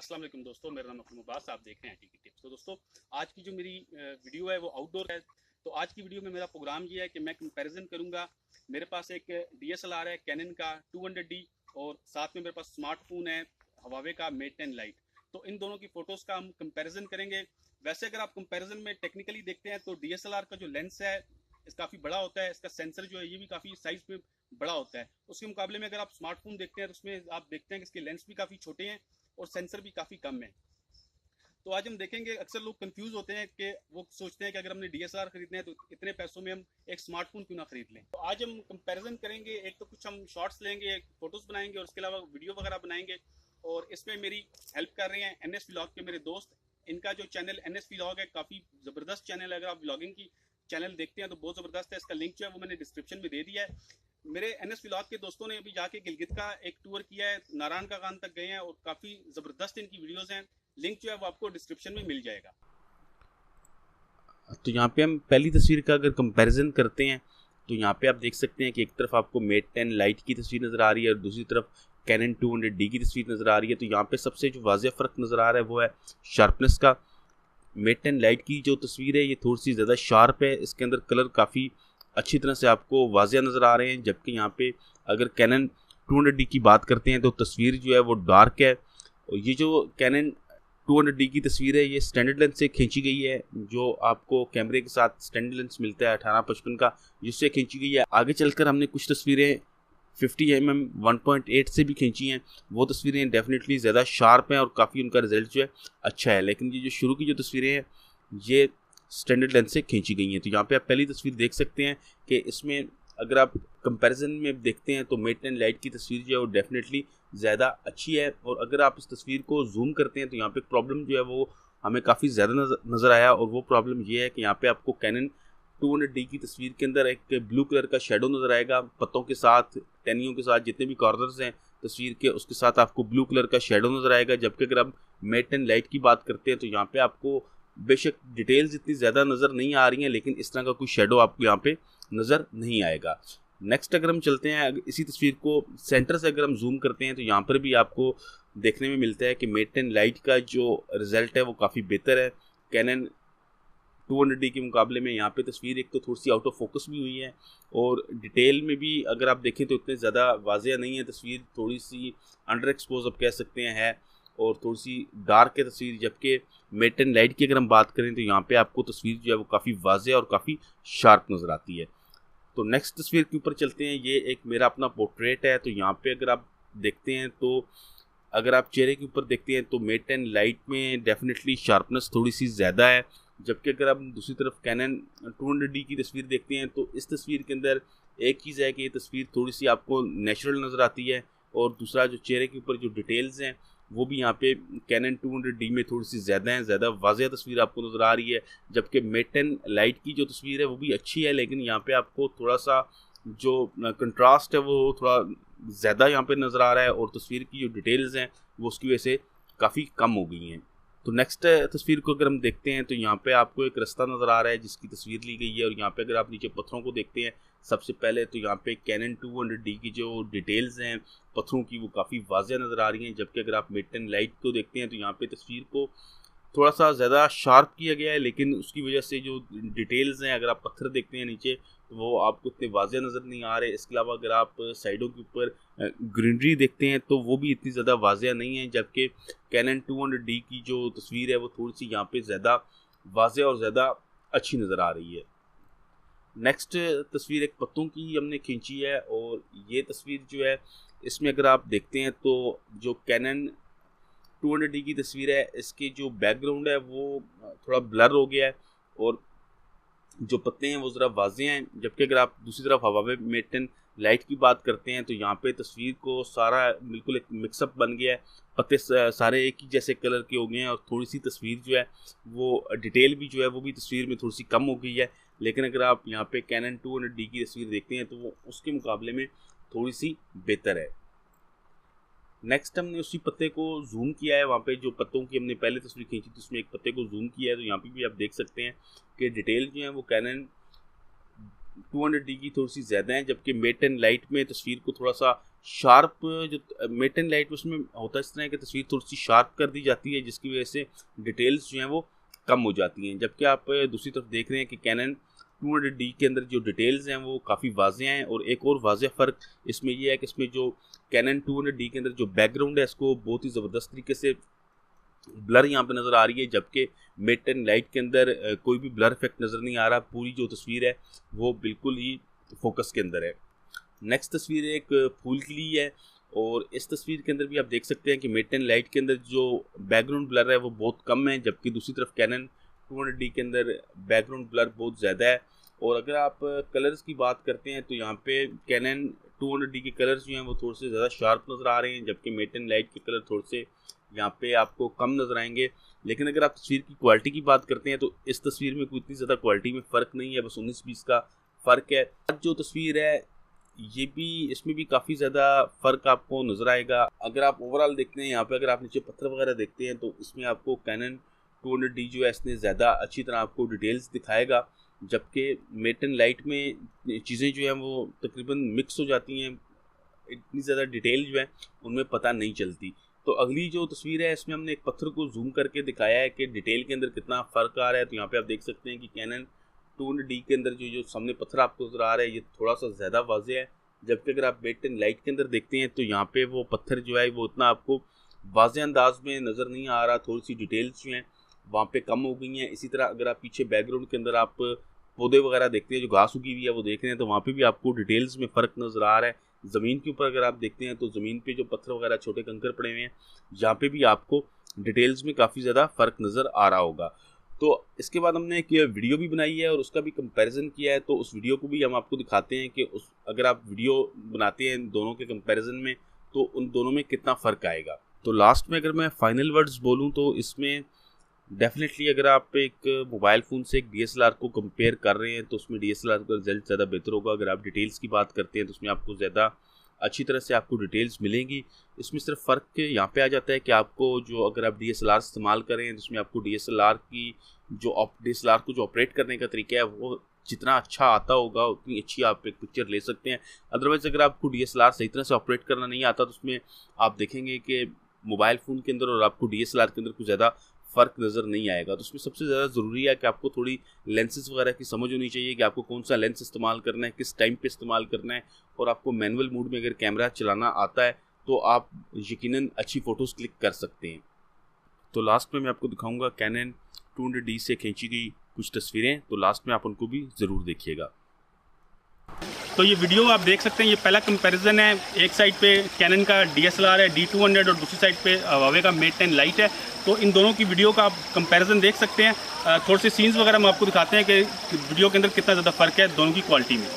अस्सलाम वालेकुम दोस्तों, मेरा नाम अब्दुल मुबास, आप देख रहे हैं टी टिप्स। तो दोस्तों, आज की जो मेरी वीडियो है वो आउटडोर है। तो आज की वीडियो में मेरा प्रोग्राम ये है कि मैं कंपैरिजन करूंगा। मेरे पास एक DSLR है कैनन का 200D और साथ में मेरे पास स्मार्टफोन है हवावे का मेट 10 लाइट। तो इन दोनों की फ़ोटोज़ का हम कंपैरिजन करेंगे। वैसे अगर आप कंपैरिजन में टेक्निकली देखते हैं तो DSLR का जो लेंस है काफ़ी बड़ा होता है, इसका सेंसर जो है ये भी काफ़ी साइज़ में बड़ा होता है। उसके मुकाबले में अगर आप स्मार्टफोन देखते हैं तो उसमें आप देखते हैं कि इसके लेंस भी काफ़ी छोटे हैं और सेंसर भी काफ़ी कम है। तो आज हम देखेंगे, अक्सर लोग कंफ्यूज होते हैं कि वो सोचते हैं कि अगर हमने DSLR खरीदना है तो इतने पैसों में हम एक स्मार्टफोन क्यों ना खरीद लें। तो आज हम कंपैरिजन करेंगे, एक तो कुछ हम शॉर्ट्स लेंगे, फोटोज बनाएंगे और उसके अलावा वीडियो वगैरह बनाएंगे। और इसमें मेरी हेल्प कर रहे हैं NS व्लॉग के मेरे दोस्त। इनका जो चैनल NS व्लॉग है काफ़ी ज़बरदस्त चैनल है। अगर आप व्लॉगिंग की चैनल देखते हैं तो बहुत ज़बरदस्त है। इसका लिंक जो है वो मैंने डिस्क्रिप्शन में दे दिया है। मेरे NS व्लॉग के दोस्तों ने अभी जाके गिलगित का एक टूर किया है, नारायण का कान तक गए हैं और काफ़ी ज़बरदस्त इनकी वीडियोज़ हैं। लिंक जो है वो आपको डिस्क्रिप्शन में मिल जाएगा। तो यहाँ पे हम पहली तस्वीर का अगर कंपैरिजन करते हैं तो यहाँ पे आप देख सकते हैं कि एक तरफ आपको मेट 10 लाइट की तस्वीर नज़र आ रही है और दूसरी तरफ कैनन 200D की तस्वीर नज़र आ रही है। तो यहाँ पे सबसे जो वाज़ेह फ़र्क नज़र आ रहा है वो है शार्पनेस का। मेट 10 लाइट की जो तस्वीर है ये थोड़ी सी ज़्यादा शार्प है, इसके अंदर कलर काफ़ी अच्छी तरह से आपको वाज़ेह नज़र आ रहे हैं। जबकि यहाँ पे अगर कैनन 200D की बात करते हैं तो तस्वीर जो है वो डार्क है। और ये जो कैनन 200D की तस्वीर है ये स्टैंडर्ड लेंस से खींची गई है, जो आपको कैमरे के साथ स्टैंडर्ड लेंस मिलता है 18-55 का, जिससे खींची गई है। आगे चलकर हमने कुछ तस्वीरें 50mm 1.8 से भी खींची हैं, वो तस्वीरें डेफिनेटली ज़्यादा शार्प हैं और काफ़ी उनका रिजल्ट जो है अच्छा है। लेकिन ये जो शुरू की जो तस्वीरें हैं ये स्टैंडर्ड लेंस से खींची गई हैं। तो यहाँ पे आप पहली तस्वीर देख सकते हैं कि इसमें अगर आप कंपैरिजन में देखते हैं तो मेट 10 लाइट की तस्वीर जो है वो डेफिनेटली ज़्यादा अच्छी है। और अगर आप इस तस्वीर को जूम करते हैं तो यहाँ पे प्रॉब्लम जो है वो हमें काफ़ी ज़्यादा नज़र आया, और वो प्रॉब्लम ये है कि यहाँ पे आपको कैनन 200D की तस्वीर के अंदर एक ब्लू कलर का शेडो नज़र आएगा, पत्तों के साथ, टहनियों के साथ, जितने भी कॉर्नर्स हैं तस्वीर के उसके साथ आपको ब्लू कलर का शेडो नज़र आएगा। जबकि अगर आप मेट 10 लाइट की बात करते हैं तो यहाँ पे आपको बेशक डिटेल्स इतनी ज़्यादा नज़र नहीं आ रही हैं, लेकिन इस तरह का कोई शेडो आपको यहाँ पे नज़र नहीं आएगा। नेक्स्ट अगर हम चलते हैं, इसी तस्वीर को सेंटर से अगर हम जूम करते हैं तो यहाँ पर भी आपको देखने में मिलता है कि मेट 10 लाइट का जो रिज़ल्ट है वो काफ़ी बेहतर है कैनन 200D के मुकाबले में। यहाँ पे तस्वीर एक तो थोड़ी सी आउट ऑफ फोकस भी हुई है और डिटेल में भी अगर आप देखें तो इतने ज़्यादा वाज़ेह नहीं है तस्वीर, थोड़ी सी अंडर एक्सपोज आप कह सकते हैं है, और थोड़ी सी डार्क है तस्वीर। जबकि मेट 10 लाइट की अगर हम बात करें तो यहाँ पे आपको तस्वीर जो है वो काफ़ी वाज़ेह और काफ़ी शार्प नज़र आती है। तो नेक्स्ट तस्वीर के ऊपर चलते हैं। ये एक मेरा अपना पोर्ट्रेट है। तो यहाँ पे अगर आप देखते हैं तो अगर आप चेहरे के ऊपर देखते हैं तो मेट 10 लाइट में डेफिनेटली शार्पनेस थोड़ी सी ज़्यादा है। जबकि अगर आप दूसरी तरफ कैनन 200D की तस्वीर देखते हैं तो इस तस्वीर के अंदर एक चीज़ है कि ये तस्वीर थोड़ी सी आपको नेचुरल नज़र आती है, और दूसरा जो चेहरे के ऊपर जो डिटेल्स हैं वो भी यहाँ पे कैनन 200D में थोड़ी सी ज़्यादा हैं, ज़्यादा वाज़ेह तस्वीर आपको नज़र आ रही है। जबकि मेट 10 लाइट की जो तस्वीर है वो भी अच्छी है, लेकिन यहाँ पे आपको थोड़ा सा जो कंट्रास्ट है वो थोड़ा ज़्यादा यहाँ पे नज़र आ रहा है, और तस्वीर की जो डिटेल्स हैं वो उसकी वजह से काफ़ी कम हो गई हैं। तो नेक्स्ट तस्वीर को अगर हम देखते हैं तो यहाँ पे आपको एक रास्ता नज़र आ रहा है जिसकी तस्वीर ली गई है, और यहाँ पे अगर आप नीचे पत्थरों को देखते हैं सबसे पहले तो यहाँ पे कैनन 200D की जो डिटेल्स हैं पत्थरों की वो काफ़ी वाज़ेह नज़र आ रही हैं। जबकि अगर आप मेट 10 लाइट को देखते हैं तो यहाँ पे तस्वीर को थोड़ा सा ज़्यादा शार्प किया गया है, लेकिन उसकी वजह से जो डिटेल्स हैं अगर आप पत्थर देखते हैं नीचे तो वो आपको इतने वाज़ेह नज़र नहीं आ रहे। इसके अलावा अगर आप साइडों के ऊपर ग्रीनरी देखते हैं तो वो भी इतनी ज़्यादा वाज़ेह नहीं है। जबकि कैनन 200D की जो तस्वीर है वो थोड़ी सी यहाँ पे ज़्यादा वाज़ेह और ज़्यादा अच्छी नज़र आ रही है। नेक्स्ट तस्वीर एक पत्तों की हमने खींची है, और ये तस्वीर जो है इसमें अगर आप देखते हैं तो जो कैनन 200D की तस्वीर है इसकी जो बैकग्राउंड है वो थोड़ा ब्लर हो गया है और जो पत्ते हैं वो ज़रा वाज़ेह हैं। जबकि अगर आप दूसरी तरफ हवावे मेट 10 लाइट की बात करते हैं तो यहाँ पे तस्वीर को सारा बिल्कुल एक मिक्सअप बन गया है, पत्ते सारे एक ही जैसे कलर के हो गए हैं, और थोड़ी सी तस्वीर जो है वो डिटेल भी जो है वो भी तस्वीर में थोड़ी सी कम हो गई है। लेकिन अगर आप यहाँ पे कैनन 200D की तस्वीर देखते हैं तो वो उसके मुकाबले में थोड़ी सी बेहतर है। नेक्स्ट हमने उसी पत्ते को जूम किया है, वहाँ पे जो पत्तों की हमने पहले तस्वीर खींची थी उसमें एक पत्ते को जूम किया है, तो यहाँ पे भी आप देख सकते हैं कि डिटेल जो है वो कैनन 200D की थोड़ी सी ज़्यादा है, जबकि मेट एंड लाइट में तस्वीर को थोड़ा सा शार्प, जो मेट एंड लाइट उसमें होता है इस तरह की तस्वीर थोड़ी सी शार्प कर दी जाती है, जिसकी वजह से डिटेल्स जो हैं वो कम हो जाती हैं। जबकि आप दूसरी तरफ देख रहे हैं कि कैनन 200D के अंदर जो डिटेल्स हैं वो काफ़ी वाज़े हैं। और एक और वाज़े फ़र्क इसमें ये है कि इसमें जो कैनन 200D के अंदर जो बैकग्राउंड है इसको बहुत ही ज़बरदस्त तरीके से ब्लर यहाँ पे नज़र आ रही है, जबकि मेट एंड लाइट के अंदर कोई भी ब्लर इफेक्ट नज़र नहीं आ रहा। पूरी जो तस्वीर है वो बिल्कुल ही फोकस के अंदर है। नेक्स्ट तस्वीर एक फूल की ली है, और इस तस्वीर के अंदर भी आप देख सकते हैं कि मेट एंड लाइट के अंदर जो बैकग्राउंड ब्लर है वो बहुत कम है, जबकि दूसरी तरफ कैनन 200D के अंदर बैकग्राउंड ब्लर बहुत ज़्यादा है। और अगर आप कलर्स की बात करते हैं तो यहाँ पे कैनन 200D के कलर्स जो हैं वो थोड़े से ज़्यादा शार्प नज़र आ रहे हैं, जबकि मेट एंड लाइट के कलर थोड़े से यहाँ पे आपको कम नज़र आएंगे। लेकिन अगर आप तस्वीर की क्वालिटी की बात करते हैं तो इस तस्वीर में कोई इतनी ज़्यादा क्वालिटी में फ़र्क नहीं है, बस 19-20 का फ़र्क है। आज जो तस्वीर है ये भी, इसमें भी काफ़ी ज़्यादा फ़र्क आपको नज़र आएगा। अगर आप ओवरऑल देखते हैं यहाँ पे, अगर आप नीचे पत्थर वगैरह देखते हैं तो इसमें आपको कैनन 200D जो है इसने ज़्यादा अच्छी तरह आपको डिटेल्स दिखाएगा, जबकि मेट एंड लाइट में चीज़ें जो हैं वो तकरीबन मिक्स हो जाती हैं, इतनी ज़्यादा डिटेल जो है उनमें पता नहीं चलती। तो अगली जो तस्वीर है इसमें हमने एक पत्थर को जूम करके दिखाया है कि डिटेल के अंदर कितना फ़र्क आ रहा है। तो यहाँ पे आप देख सकते हैं कि कैनन 200D के अंदर जो सामने पत्थर आपको नज़र आ रहा है ये थोड़ा सा ज़्यादा वाज़े है, जबकि अगर आप मेट एंड लाइट के अंदर देखते हैं तो यहाँ पे वो पत्थर जो है वो उतना आपको वाज़े अंदाज में नज़र नहीं आ रहा। थोड़ी सी डिटेल्स जो हैं वहाँ पे कम हो गई हैं। इसी तरह अगर आप पीछे बैकग्राउंड के अंदर आप पौधे वगैरह देखते हैं, जो घास उगी हुई है वो देख रहे हैं, तो वहाँ पे भी आपको डिटेल्स में फ़र्क नज़र आ रहा है। ज़मीन के ऊपर अगर आप देखते हैं तो ज़मीन पे जो पत्थर वगैरह छोटे कंकर पड़े हुए हैं, यहाँ पे भी आपको डिटेल्स में काफ़ी ज़्यादा फ़र्क नज़र आ रहा होगा। तो इसके बाद हमने एक वीडियो भी बनाई है और उसका भी कंपैरिजन किया है, तो उस वीडियो को भी हम आपको दिखाते हैं कि उस अगर आप वीडियो बनाते हैं दोनों के कंपैरिजन में तो उन दोनों में कितना फ़र्क आएगा। तो लास्ट में अगर मैं फाइनल वर्ड्स बोलूँ तो इसमें डेफिनेटली अगर आप एक मोबाइल फ़ोन से एक DSLR को कंपेयर कर रहे हैं तो उसमें DSLR का रिजल्ट ज़्यादा बेहतर होगा। अगर आप डिटेल्स की बात करते हैं तो उसमें आपको ज़्यादा अच्छी तरह से आपको डिटेल्स मिलेंगी। इसमें सिर्फ फ़र्क यहाँ पे आ जाता है कि आपको जो अगर आप DSLR इस्तेमाल करें तो उसमें आपको DSLR को जो ऑपरेट करने का तरीका है वो जितना अच्छा आता होगा उतनी अच्छी आप एक पिक्चर ले सकते हैं। अदरवाइज़ अगर आपको DSLR सही तरह से ऑपरेट करना नहीं आता तो उसमें आप देखेंगे कि मोबाइल फ़ोन के अंदर और आपको DSLR के अंदर कुछ ज़्यादा फ़र्क नज़र नहीं आएगा। तो उसमें सबसे ज़्यादा ज़रूरी है कि आपको थोड़ी लेंसेज वगैरह की समझ होनी चाहिए कि आपको कौन सा लेंस इस्तेमाल करना है, किस टाइम पे इस्तेमाल करना है, और आपको मैनुअल मोड में अगर कैमरा चलाना आता है तो आप यकीनन अच्छी फ़ोटोज़ क्लिक कर सकते हैं। तो लास्ट में मैं आपको दिखाऊंगा कैनन 200D से खींची गई कुछ तस्वीरें, तो लास्ट में आप उनको भी ज़रूर देखिएगा। तो ये वीडियो आप देख सकते हैं, ये पहला कंपैरिजन है। एक साइड पे कैनन का DSLR है D200 और दूसरी साइड पे Huawei का मेट एंड लाइट है। तो इन दोनों की वीडियो का आप कंपैरिजन देख सकते हैं। थोड़े से सीन्स वगैरह हम आपको दिखाते हैं कि वीडियो के अंदर कितना ज़्यादा फ़र्क है दोनों की क्वालिटी में।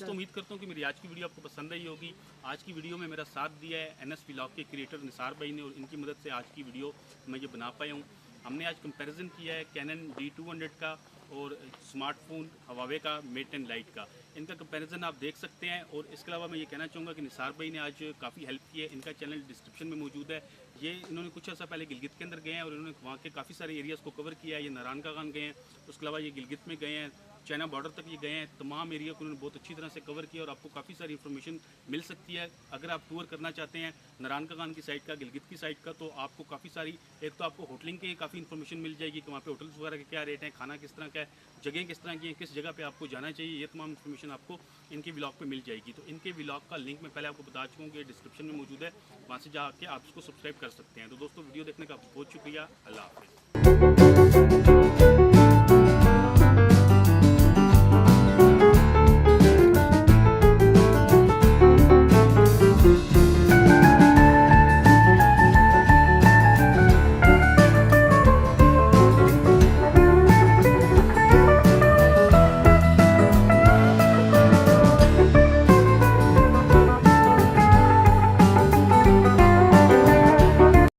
उम्मीद करता हूँ कि मेरी आज की वीडियो आपको पसंद आई होगी। आज की वीडियो में मेरा साथ दिया है NS व्लॉग के क्रिएटर निसार भाई ने, और इनकी मदद से आज की वीडियो मैं ये बना पाया हूँ। हमने आज कंपैरिजन किया है कैनन D200 का और स्मार्टफोन Huawei का मेट एंड लाइट का। इनका कंपैरिजन आप देख सकते हैं। और इसके अलावा मैं ये कहना चाहूँगा कि निसार भाई ने आज काफ़ी हेल्प की है। इनका चैनल डिस्क्रिप्शन में मौजूद है, ये इन्होंने कुछ अर्सा पहले गिलगित के अंदर गए हैं और इन्होंने वहाँ के काफ़ी सारे एरियाज़ को कवर किया है। ये नारायण का खान गए हैं, उसके अलावा ये गिलगित में गए हैं, चाइना बॉर्डर तक ये गए हैं। तमाम एरिया को उन्होंने बहुत अच्छी तरह से कवर किया और आपको काफ़ी सारी इन्फॉर्मेशन मिल सकती है। अगर आप टूर करना चाहते हैं नारायण का खान की साइड का, गिलगित की साइड का, तो आपको काफ़ी सारी, एक तो आपको होटलिंग की काफ़ी इन्फॉर्मेशन मिल जाएगी कि वहाँ पे होटल्स वगैरह के क्या रेट हैं, खाना किस तरह का है, जगह किस तरह की है, किस जगह पे आपको जाना चाहिए, ये तमाम इन्फॉर्मेशन आपको इनके व्लॉग पे मिल जाएगी। तो इनके व्लॉग का लिंक मैं पहले आपको बता चुका हूँ कि डिस्क्रिप्शन में मौजूद है, वहाँ से जाके आप इसको सब्सक्राइब कर सकते हैं। तो दोस्तों वीडियो देखने का बहुत शुक्रिया। अल्लाह हाफिज़।